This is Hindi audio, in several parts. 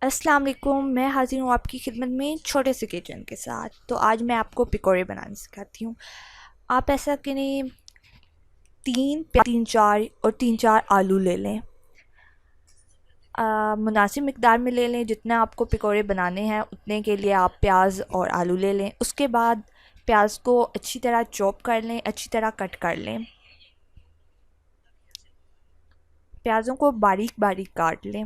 अस्सलाम वालेकुम। मैं हाजिर हूँ आपकी खिदमत में छोटे से किचन के साथ। तो आज मैं आपको पकौड़े बनाने सिखाती हूँ। आप ऐसा करें, तीन चार और तीन चार आलू ले लें। मुनासिब मिकदार में ले लें। जितना आपको पकौड़े बनाने हैं उतने के लिए आप प्याज और आलू ले लें। उसके बाद प्याज को अच्छी तरह चॉप कर लें, अच्छी तरह कट कर लें। प्याज़ों को बारीक बारीक काट लें।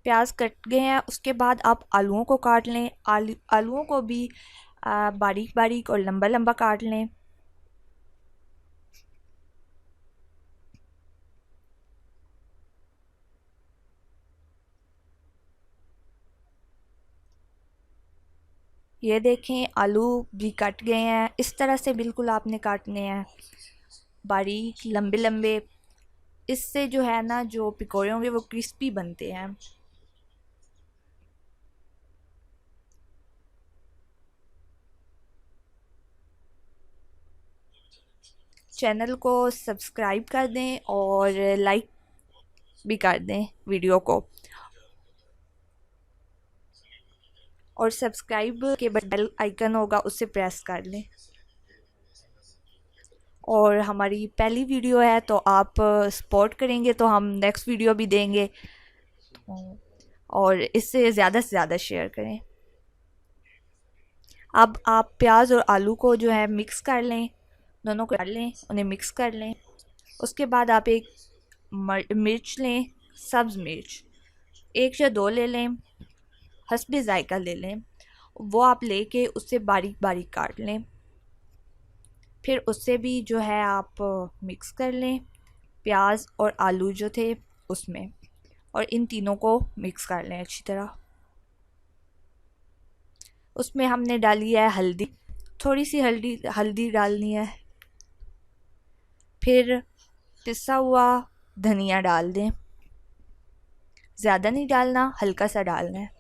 प्याज कट गए हैं, उसके बाद आप आलूओं को काट लें। आलूओं को भी बारीक बारीक और लंबा लंबा काट लें। ये देखें, आलू भी कट गए हैं। इस तरह से बिल्कुल आपने काटने हैं, बारीक लंबे लंबे। इससे जो है ना, जो पकौड़े होंगे वो क्रिस्पी बनते हैं। चैनल को सब्सक्राइब कर दें और लाइक भी कर दें वीडियो को। और सब्सक्राइब के बाद बेल आइकन होगा, उससे प्रेस कर लें। और हमारी पहली वीडियो है तो आप सपोर्ट करेंगे तो हम नेक्स्ट वीडियो भी देंगे। और इससे ज़्यादा से ज़्यादा शेयर करें। अब आप प्याज और आलू को जो है मिक्स कर लें, दोनों को डाल लें, उन्हें मिक्स कर लें। उसके बाद आप एक मिर्च लें, सब्ज़ मिर्च एक या दो ले लें, हस्बे जायका ले लें। वो आप लेके उससे बारीक बारीक काट लें। फिर उससे भी जो है आप मिक्स कर लें, प्याज और आलू जो थे उसमें। और इन तीनों को मिक्स कर लें अच्छी तरह। उसमें हमने डाली है हल्दी, थोड़ी सी हल्दी हल्दी डालनी है। फिर पिसा हुआ धनिया डाल दें। ज़्यादा नहीं डालना, हल्का सा डालना है।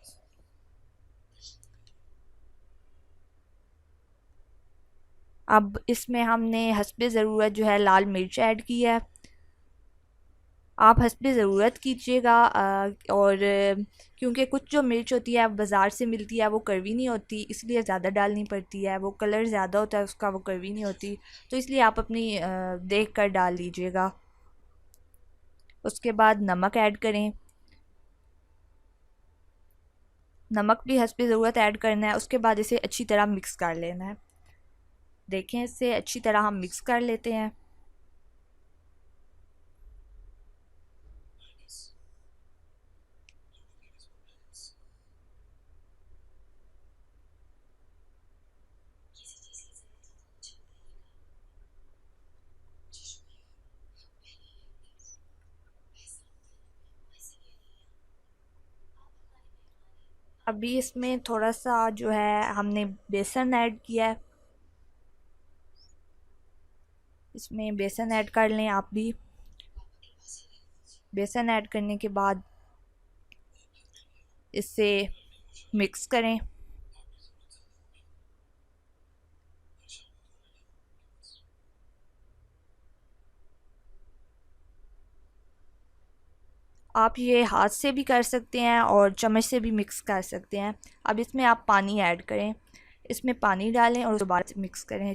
अब इसमें हमने हस्बे ज़रूरत जो है लाल मिर्च ऐड की है। आप हस्बे ज़रूरत कीजिएगा। और क्योंकि कुछ जो मिर्च होती है बाज़ार से मिलती है वो कड़वी नहीं होती, इसलिए ज़्यादा डालनी पड़ती है। वो कलर ज़्यादा होता है उसका, वो कड़वी नहीं होती। तो इसलिए आप अपनी देख कर डाल लीजिएगा। उसके बाद नमक ऐड करें। नमक भी हस्बे ज़रूरत ऐड करना है। उसके बाद इसे अच्छी तरह मिक्स कर लेना है। देखें, इसे अच्छी तरह हम मिक्स कर लेते हैं। अभी इसमें थोड़ा सा जो है हमने बेसन ऐड किया है। इसमें बेसन ऐड कर लें आप भी। बेसन ऐड करने के बाद इसे मिक्स करें। आप ये हाथ से भी कर सकते हैं और चम्मच से भी मिक्स कर सकते हैं। अब इसमें आप पानी ऐड करें। इसमें पानी डालें और दोबारा से मिक्स करें।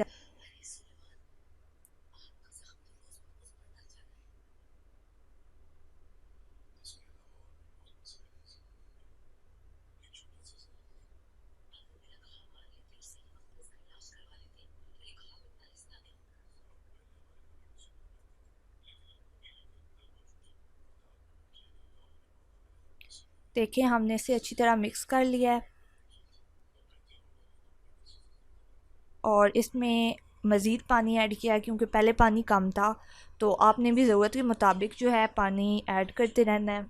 देखें, हमने इसे अच्छी तरह मिक्स कर लिया है। और इसमें मज़ीद पानी ऐड किया क्योंकि पहले पानी कम था। तो आपने भी ज़रूरत के मुताबिक जो है पानी ऐड करते रहना है।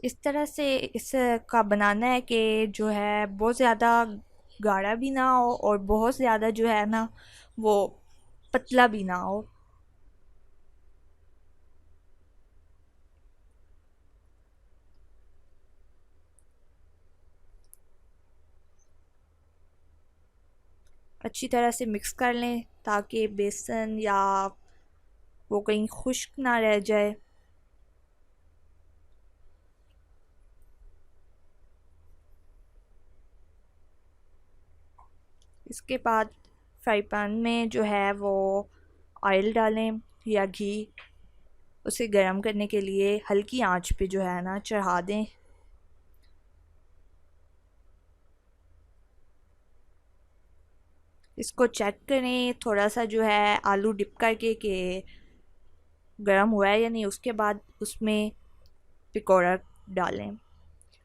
इस तरह से इसका बनाना है कि जो है बहुत ज़्यादा गाढ़ा भी ना हो और बहुत ज़्यादा जो है ना वो पतला भी ना हो। अच्छी तरह से मिक्स कर लें ताकि बेसन या वो कहीं खुश्क ना रह जाए। इसके बाद फ्राई पैन में जो है वो ऑयल डालें या घी, उसे गर्म करने के लिए हल्की आंच पे जो है ना चढ़ा दें। इसको चेक करें थोड़ा सा जो है आलू डिप करके कि गर्म हुआ है या नहीं। उसके बाद उसमें पकौड़ा डालें।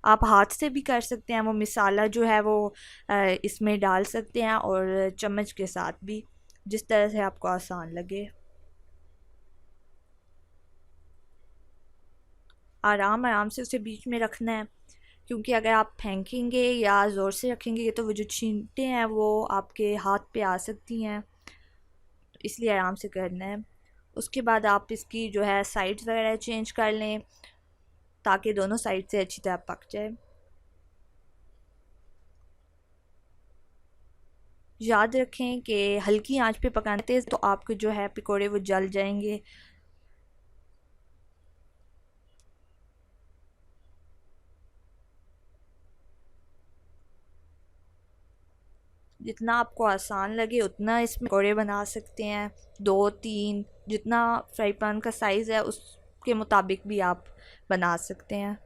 आप हाथ से भी कर सकते हैं, वो मसाला जो है वो इसमें डाल सकते हैं और चम्मच के साथ भी, जिस तरह से आपको आसान लगे। आराम आराम से उसे बीच में रखना है, क्योंकि अगर आप फेंकेंगे या ज़ोर से रखेंगे तो वो जो छींटे हैं वो आपके हाथ पे आ सकती हैं, तो इसलिए आराम से करना है। उसके बाद आप इसकी जो है साइड्स वगैरह चेंज कर लें ताकि दोनों साइड से अच्छी तरह पक जाए। याद रखें कि हल्की आंच पे पकाना तेज़ तो आपके जो है पकोड़े वो जल जाएंगे। जितना आपको आसान लगे उतना इसमें पकौड़े बना सकते हैं, 2-3, जितना फ्राई पैन का साइज़ है उसके मुताबिक भी आप बना सकते हैं।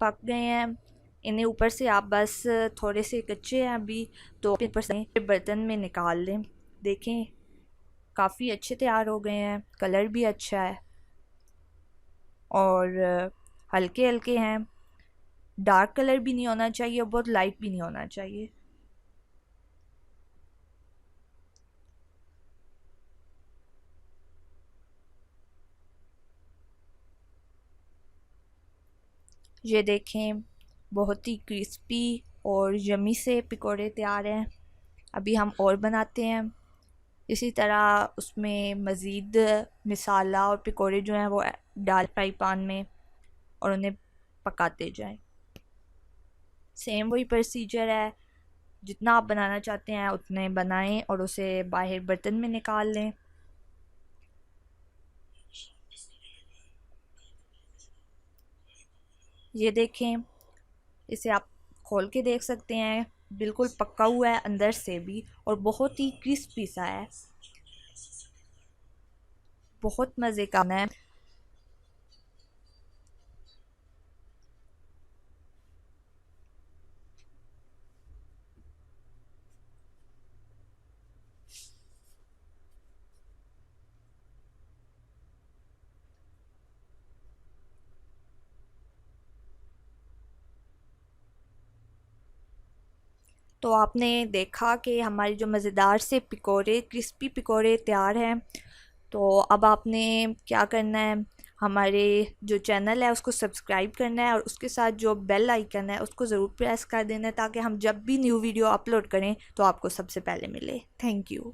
पक गए हैं, इन्हें ऊपर से आप बस थोड़े से कच्चे हैं अभी, तो ऊपर से बर्तन में निकाल लें। देखें काफ़ी अच्छे तैयार हो गए हैं, कलर भी अच्छा है और हल्के हल्के हैं। डार्क कलर भी नहीं होना चाहिए और बहुत लाइट भी नहीं होना चाहिए। ये देखें बहुत ही क्रिस्पी और यमी से पकोड़े तैयार हैं। अभी हम और बनाते हैं। इसी तरह उसमें मज़ीद मसाला और पकोड़े जो हैं वो डाल फ्राई पैन में और उन्हें पकाते जाएं। सेम वही प्रोसीजर है, जितना आप बनाना चाहते हैं उतने बनाएं और उसे बाहर बर्तन में निकाल लें। ये देखें, इसे आप खोल के देख सकते हैं, बिल्कुल पका हुआ है अंदर से भी और बहुत ही क्रिस्पी सा है, बहुत मज़े का है। तो आपने देखा कि हमारे जो मज़ेदार से पकोड़े, क्रिस्पी पकोड़े तैयार हैं। तो अब आपने क्या करना है, हमारे जो चैनल है उसको सब्सक्राइब करना है और उसके साथ जो बेल आइकन है उसको ज़रूर प्रेस कर देना है ताकि हम जब भी न्यू वीडियो अपलोड करें तो आपको सबसे पहले मिले। Thank you.